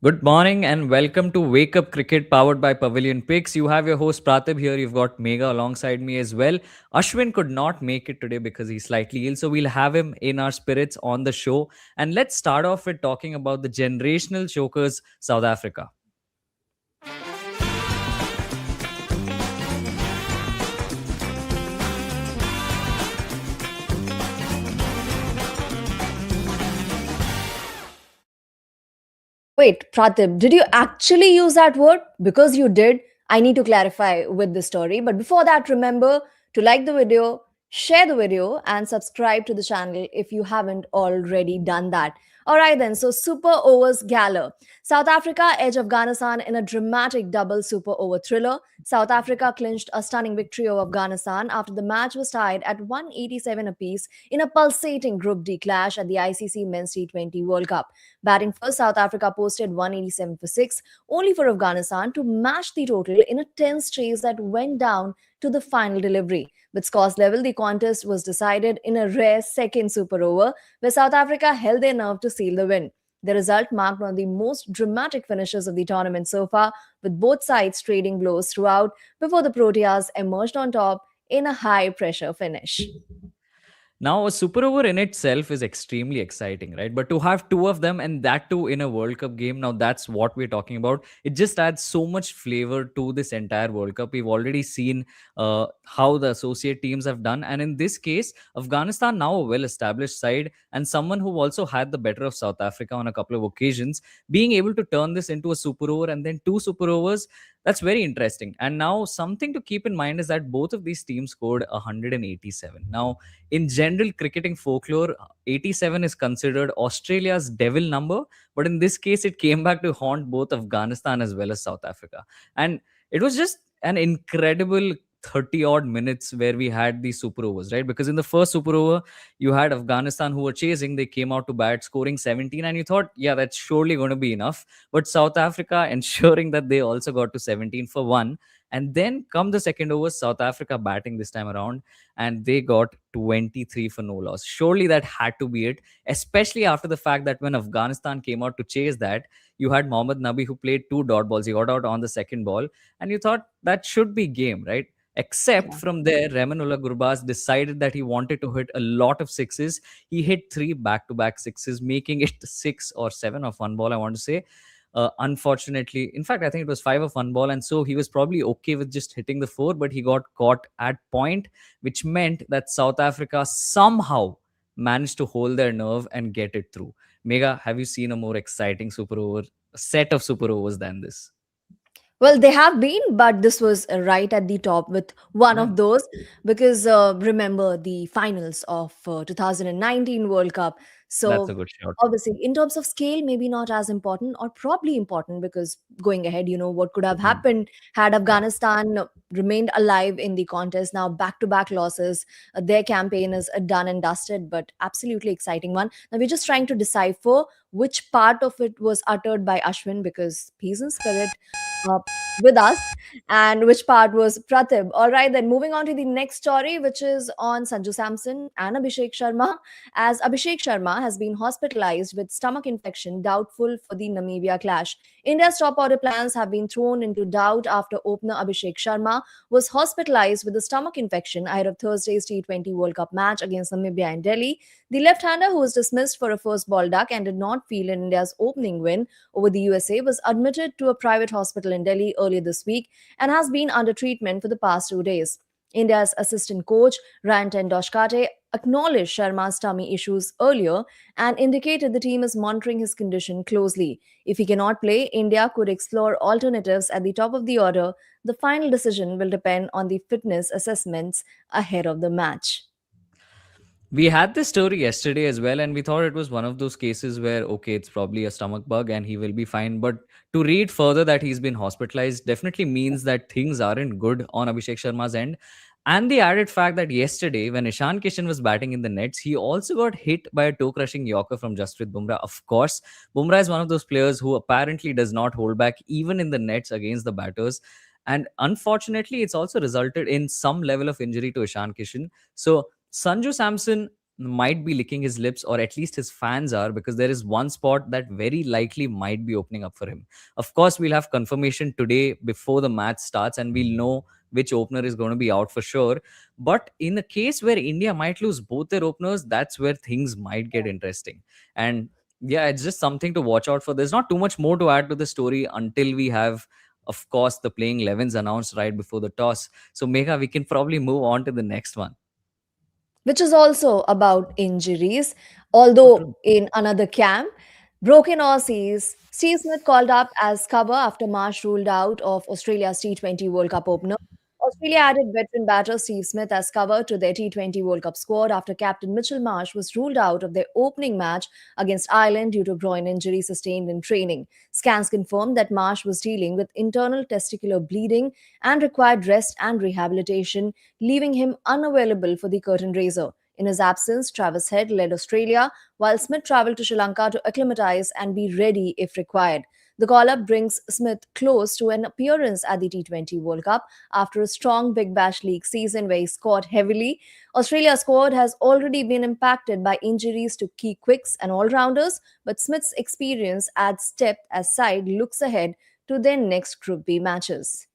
Good morning and welcome to Wake Up Cricket powered by Pavilion Picks. You have your host Praatibh here. You've got Megha alongside me as well. Ashwin could not make it today because he's slightly ill, so we'll have him in our spirits on the show. And let's start off with talking about the generational chokers, South Africa. Wait, Pratibh, did you actually use that word? Because you did, I need to clarify with the story. But before that, remember to like the video, share the video, and subscribe to the channel if you haven't already done that. All right, then. So, Super Overs Gala. South Africa edge Afghanistan in a dramatic double super over thriller. South Africa clinched a stunning victory over Afghanistan after the match was tied at 187 apiece in a pulsating Group D clash at the ICC Men's T20 World Cup. Batting first, South Africa posted 187 for 6, only for Afghanistan to match the total in a tense chase that went down to the final delivery. With scores level, the contest was decided in a rare second super over, where South Africa held their nerve to seal the win. The result marked one of the most dramatic finishes of the tournament so far, with both sides trading blows throughout before the Proteas emerged on top in a high pressure finish. Now, a super over in itself is extremely exciting, right? But to have two of them and that too in a World Cup game, now that's what we're talking about. It just adds so much flavor to this entire World Cup. We've already seen how the associate teams have done. And in this case, Afghanistan, now a well established side and someone who also had the better of South Africa on a couple of occasions, being able to turn this into a super over and then two super overs. That's very interesting. And now, something to keep in mind is that both of these teams scored 187. Now, in general cricketing folklore, 87 is considered Australia's devil number, but in this case it came back to haunt both Afghanistan as well as South Africa. And it was just an incredible 30 odd minutes where we had these super overs, right? Because in the first super over you had Afghanistan who were chasing, they came out to bat scoring 17, and you thought, yeah, that's surely going to be enough. But South Africa ensuring that they also got to 17 for 1. And then come the second over, South Africa batting this time around, and they got 23 for no loss. Surely that had to be it, especially after the fact that when Afghanistan came out to chase that, you had Mohammad Nabi who played two dot balls. He got out on the second ball, and you thought that should be game, right? Except from there, Remanullah Gurbaz decided that he wanted to hit a lot of sixes. He hit three back to back sixes, making it six or seven of one ball, I want to say. Unfortunately, in fact, I think it was five of one ball, and so he was probably okay with just hitting the four, but he got caught at point, which meant that South Africa somehow managed to hold their nerve and get it through. Mega, have you seen a more exciting super over set of super overs than this? Well, they have been, but this was right at the top with one Yeah, of those because remember the finals of 2019 World Cup. that's So, a good shot. obviously, in terms of scale, maybe not as important or probably important because going ahead, what could have Mhm. happened had Afghanistan remained alive in the contest. Now, back to back losses, their campaign is done and dusted, but absolutely exciting one. Now, we're just trying to decipher which part of it was uttered by Ashwin because he's in spirit uh, with us, and which part was Praatibh. All right, then moving on to the next story, which is on Sanju Samson and Abhishek Sharma, as Abhishek Sharma has been hospitalized with stomach infection, doubtful for the Namibia clash. India's top order plans have been thrown into doubt after opener Abhishek Sharma was hospitalized with a stomach infection ahead of Thursday's T20 World Cup match against Namibia in Delhi. The left-hander, who was dismissed for a first ball duck and did not feel in India's opening win over the USA, was admitted to a private hospital in Delhi earlier this week and has been under treatment for the past 2 days. India's assistant coach, Rantan Doshkate, acknowledged Sharma's tummy issues earlier and indicated the team is monitoring his condition closely. If he cannot play, India could explore alternatives at the top of the order. The final decision will depend on the fitness assessments ahead of the match. We had this story yesterday as well, and we thought it was one of those cases where, okay, it's probably a stomach bug and he will be fine. But to read further that he's been hospitalized definitely means that things aren't good on Abhishek Sharma's end. And the added fact that yesterday, when Ishan Kishan was batting in the nets, he also got hit by a toe crushing Yorker from Jasprit Bumrah. Of course, Bumrah is one of those players who apparently does not hold back even in the nets against the batters. And unfortunately, it's also resulted in some level of injury to Ishan Kishan. So, Sanju Samson, might be licking his lips, or at least his fans are, because there is one spot that very likely might be opening up for him. Of course, we'll have confirmation today before the match starts, and we'll know which opener is going to be out for sure. But in the case where India might lose both their openers, that's where things might get interesting. And yeah, it's just something to watch out for. There's not too much more to add to the story until we have, of course, the playing 11s announced right before the toss. So, Megha, we can probably move on to the next one. which is also about injuries, Oh, although true. in another camp. Broken Aussies. Steve Smith called up as cover after Marsh ruled out of Australia's T20 World Cup opener. Australia added veteran batter Steve Smith as cover to their T20 World Cup squad after captain Mitchell Marsh was ruled out of their opening match against Ireland due to groin injury sustained in training. Scans confirmed that Marsh was dealing with internal testicular bleeding and required rest and rehabilitation, leaving him unavailable for the curtain raiser. In his absence, Travis Head led Australia, while Smith travelled to Sri Lanka to acclimatise and be ready if required. The call up brings Smith close to an appearance at the T20 World Cup after a strong Big Bash League season where he scored heavily. Australia's squad has already been impacted by injuries to key quicks and all rounders, but Smith's experience adds depth as side looks ahead to their next Group B matches.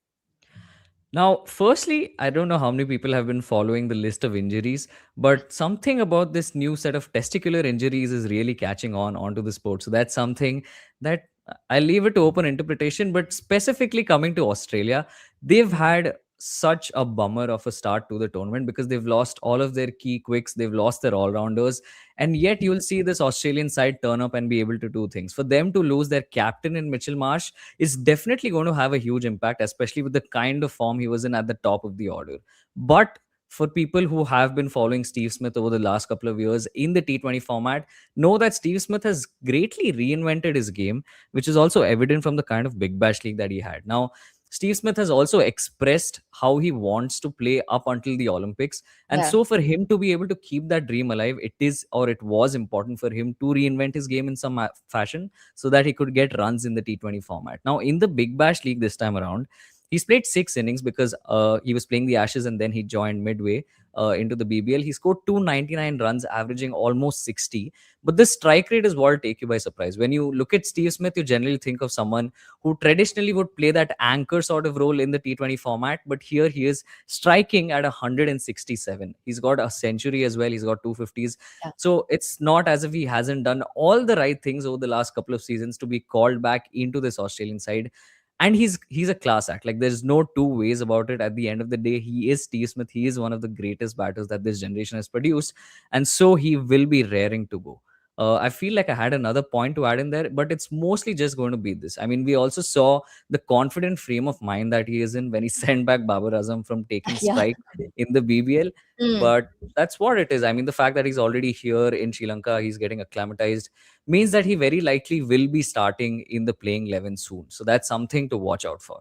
Now, firstly, I don't know how many people have been following the list of injuries, but something about this new set of testicular injuries is really catching on onto the sport. So that's something that I leave it to open interpretation. But specifically coming to Australia, they've had such a bummer of a start to the tournament because they've lost all of their key quicks, they've lost their all rounders, and yet you'll see this Australian side turn up and be able to do things. For them to lose their captain in Mitchell Marsh is definitely going to have a huge impact, especially with the kind of form he was in at the top of the order. But for people who have been following Steve Smith over the last couple of years in the T20 format, know that Steve Smith has greatly reinvented his game, which is also evident from the kind of Big Bash League that he had. Now, Steve Smith has also expressed how he wants to play up until the Olympics. And Yeah. so, for him to be able to keep that dream alive, it is, or it was important for him to reinvent his game in some fashion so that he could get runs in the T20 format. Now, in the Big Bash League this time around, he's played 6 innings because he was playing the Ashes and then he joined midway into the BBL. He scored 299 runs, averaging almost 60. But the strike rate is what will take you by surprise. When you look at Steve Smith, you generally think of someone who traditionally would play that anchor sort of role in the T20 format. But here he is striking at 167. He's got a century as well. He's got 250s. Yeah. So it's not as if he hasn't done all the right things over the last couple of seasons to be called back into this Australian side. And he's a class act. Like, there's no two ways about it. At the end of the day, he is Steve Smith. He is one of the greatest batters that this generation has produced, and so he will be raring to go. I feel like I had another point to add in there, but it's mostly just going to be this. I mean, we also saw the confident frame of mind that he is in when he sent back Babar Azam from taking Yeah. strike in the BBL. Mm. But that's what it is. I mean, the fact that he's already here in Sri Lanka, he's getting acclimatized, means that he very likely will be starting in the playing 11 soon. So that's something to watch out for.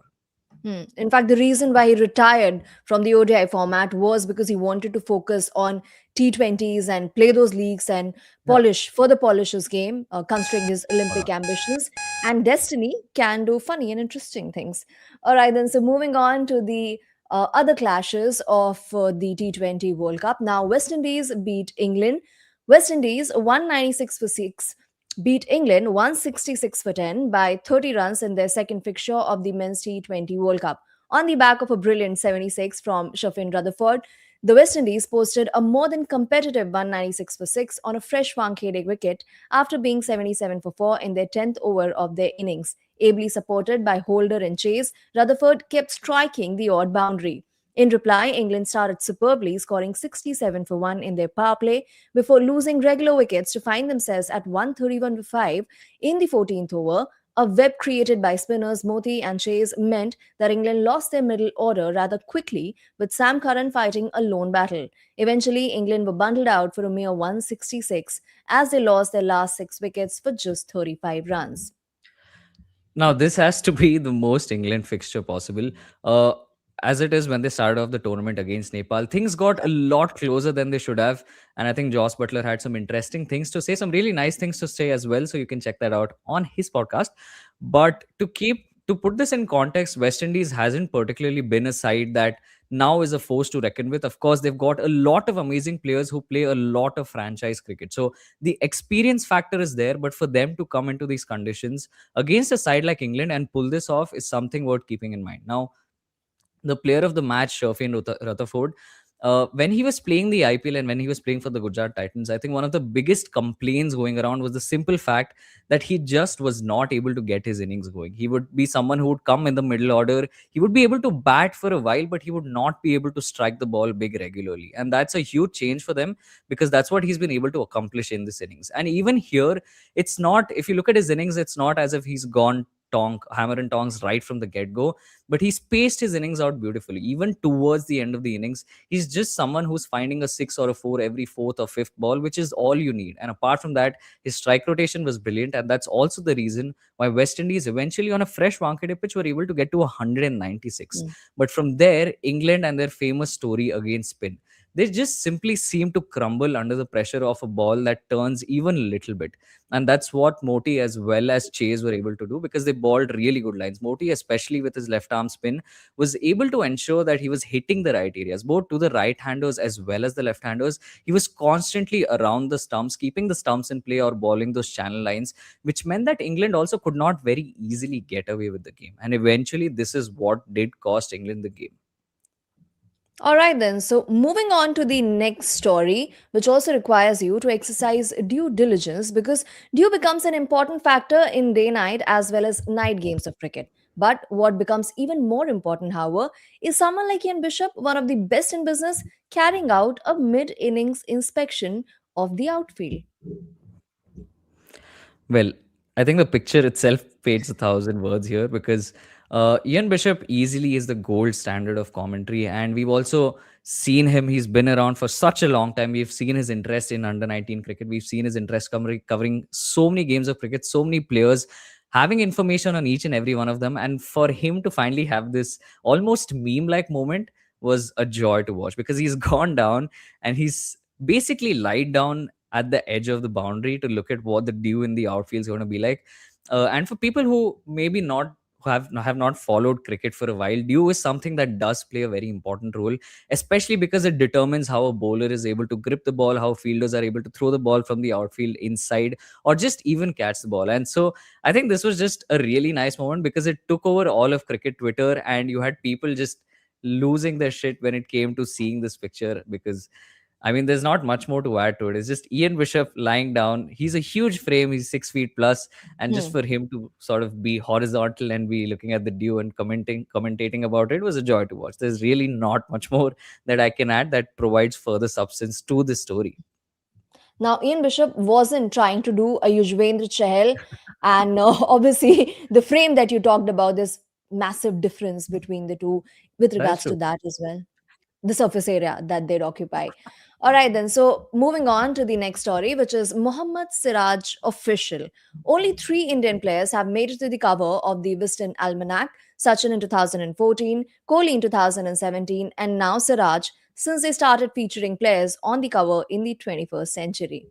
In fact, the reason why he retired from the ODI format was because he wanted to focus on T20s and play those leagues and Yeah. further polish his game, considering his Olympic ambitions. And destiny can do funny and interesting things. All right, then. So moving on to the other clashes of the T20 World Cup. Now, West Indies beat England. West Indies 196 for 6 beat England 166 for 10 by 30 runs in their second fixture of the Men's T20 World Cup. On the back of a brilliant 76 from Shafin Rutherford, the West Indies posted a more than competitive 196 for 6 on a fresh Wankhede wicket after being 77 for 4 in their 10th over of their innings. Ably supported by Holder and Chase, Rutherford kept striking the odd boundary. In reply, England started superbly, scoring 67 for 1 in their power play before losing regular wickets to find themselves at 131 for 5 in the 14th over. A web created by spinners Moti and Chase meant that England lost their middle order rather quickly, with Sam Curran fighting a lone battle. Eventually, England were bundled out for a mere 166 as they lost their last 6 wickets for just 35 runs. Now, this has to be the most England fixture possible. Uh, as it is when they started off the tournament against Nepal, things got a lot closer than they should have. And I think Joss Butler had some interesting things to say, some really nice things to say as well. So you can check that out on his podcast. But to put this in context, West Indies hasn't particularly been a side that now is a force to reckon with. Of course, they've got a lot of amazing players who play a lot of franchise cricket. So the experience factor is there, but for them to come into these conditions against a side like England and pull this off is something worth keeping in mind. Now, the player of the match, Shafin Rutherford, when he was playing the IPL and when he was playing for the Gujarat Titans, I think one of the biggest complaints going around was the simple fact that he just was not able to get his innings going. He would be someone who would come in the middle order. He would be able to bat for a while, but he would not be able to strike the ball big regularly. And that's a huge change for them because that's what he's been able to accomplish in this innings. And even here, it's not, if you look at his innings, it's not as if he's gone hammer and tongs right from the get go, but he spaced his innings out beautifully. Even towards the end of the innings, he's just someone who's finding a six or a four every fourth or fifth ball, which is all you need. And apart from that, his strike rotation was brilliant, and that's also the reason why West Indies eventually on a fresh Wankhede pitch were able to get to 196. Hmm. But from there, England and their famous story against spin, they just simply seem to crumble under the pressure of a ball that turns even a little bit. And that's what Moti as well as Chase were able to do, because they balled really good lines. Moti, especially with his left arm spin, was able to ensure that he was hitting the right areas, both to the right handers as well as the left handers. He was constantly around the stumps, keeping the stumps in play or balling those channel lines, which meant that England also could not very easily get away with the game. And eventually, this is what did cost England the game. All right, then. So, moving on to the next story, which also requires you to exercise due diligence because due becomes an important factor in day night as well as night games of cricket. But what becomes even more important, however, is someone like Ian Bishop, one of the best in business, carrying out a mid innings inspection of the outfield. Well, I think the picture itself paints a thousand words here because Ian Bishop easily is the gold standard of commentary. And we've also seen him, he's been around for such a long time. We've seen his interest in under 19 cricket. We've seen his interest covering so many games of cricket, so many players, having information on each and every one of them. And for him to finally have this almost meme like moment was a joy to watch because he's gone down and he's basically lied down at the edge of the boundary to look at what the dew in the outfield is going to be like. And for people who maybe not who have not followed cricket for a while, dew is something that does play a very important role, especially because it determines how a bowler is able to grip the ball, how fielders are able to throw the ball from the outfield inside, or just even catch the ball. And so I think this was just a really nice moment because it took over all of cricket Twitter, and you had people just losing their shit when it came to seeing this picture because I mean, there's not much more to add to it. It's just Ian Bishop lying down. He's a huge frame. He's 6 feet plus, and just Hmm. for him to sort of be horizontal and be looking at the dew and commentating about it was a joy to watch. There's really not much more that I can add that provides further substance to the story. Now, Ian Bishop wasn't trying to do a Yuzvendra Chahal, and obviously, the frame that you talked about, there's massive difference between the two with That's regards to true. that as well, the surface area that they'd occupy. All right, then. So, moving on to the next story, which is Mohammad Siraj official. Only three Indian players have made it to the cover of the Wisden Almanac: Sachin in 2014, Kohli in 2017, and now Siraj, since they started featuring players on the cover in the 21st century.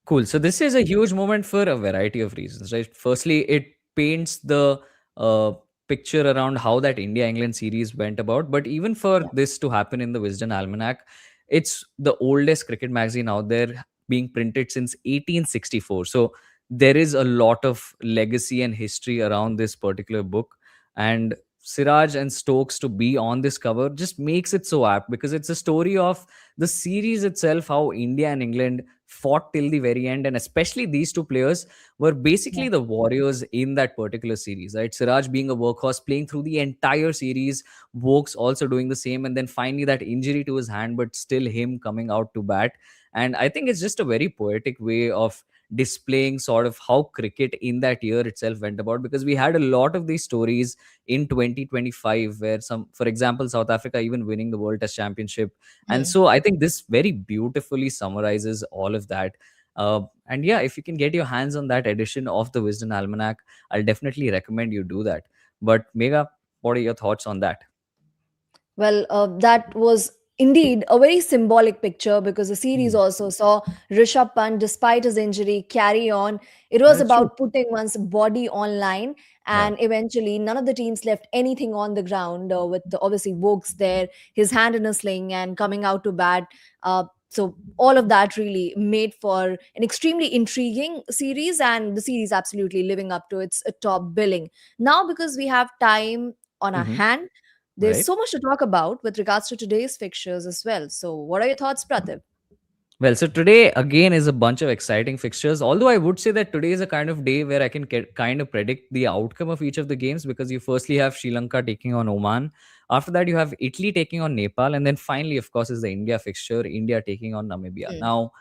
Cool. So this is a huge moment for a variety of reasons, right? Firstly, it paints the uh, picture around how that India-England series went about. But even for Yeah. this to happen in the Wisden Almanac, it's the oldest cricket magazine out there, being printed since 1864. So there is a lot of legacy and history around this particular book. And Siraj and Stokes to be on this cover just makes it so apt because it's a story of the series itself, how India and England fought till the very end, and especially these two players were Yeah. basically the warriors in that particular series, right? Siraj being a workhorse, playing through the entire series, Vokes also doing the same, and then finally that injury to his hand, but still him coming out to bat. And I think it's just a very poetic way of displaying sort of how cricket in that year itself went about, because we had a lot of these stories in 2025 where some, for example, South Africa even winning the World Test Championship. And Hmm. so I think this very beautifully summarizes all of that. And yeah, if you can get your hands on that edition of the Wisden Almanac, I'll definitely recommend you do that. But Mega, what are your thoughts on that? Well, that was Indeed, a very symbolic picture because the series Hmm. also saw Rishabh Pant, despite his injury, carry on. It was That's true. about putting one's body online, Yeah. and eventually, none of the teams left anything on the ground. With obviously Vokes there, his hand in a sling, and coming out to bat. So all of that really made for an extremely intriguing series, and the series absolutely living up to its top billing. Now, because we have time on our Hmm. hand, there's Right. so much to talk about with regards to today's fixtures as well. So, what are your thoughts, Prathip? Well, so today again is a bunch of exciting fixtures. Although I would say that today is a kind of day where I can kind of predict the outcome of each of the games, because you firstly have Sri Lanka taking on Oman. After that, you have Italy taking on Nepal. And then finally, of course, is the India fixture, India taking on Namibia. Hmm. Now,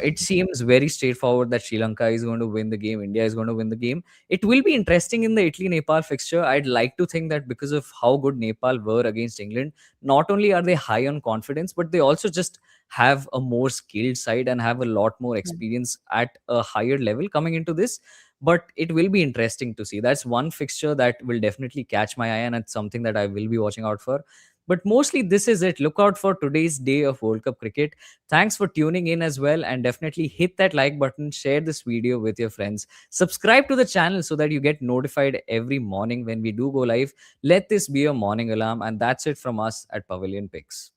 it seems very straightforward that Sri Lanka is going to win the game, India is going to win the game. It will be interesting in the Italy Nepal fixture. I'd like to think that because of how good Nepal were against England, not only are they high on confidence, but they also just have a more skilled side and have a lot more Yeah. experience at a higher level coming into this. But it will be interesting to see. That's one fixture that will definitely catch my eye, and it's something that I will be watching out for. But mostly, this is it. Look out for today's day of World Cup cricket. Thanks for tuning in as well, and definitely hit that like button, share this video with your friends, subscribe to the channel so that you get notified every morning when we do go live. Let this be your morning alarm, and that's it from us at Pavilion Picks.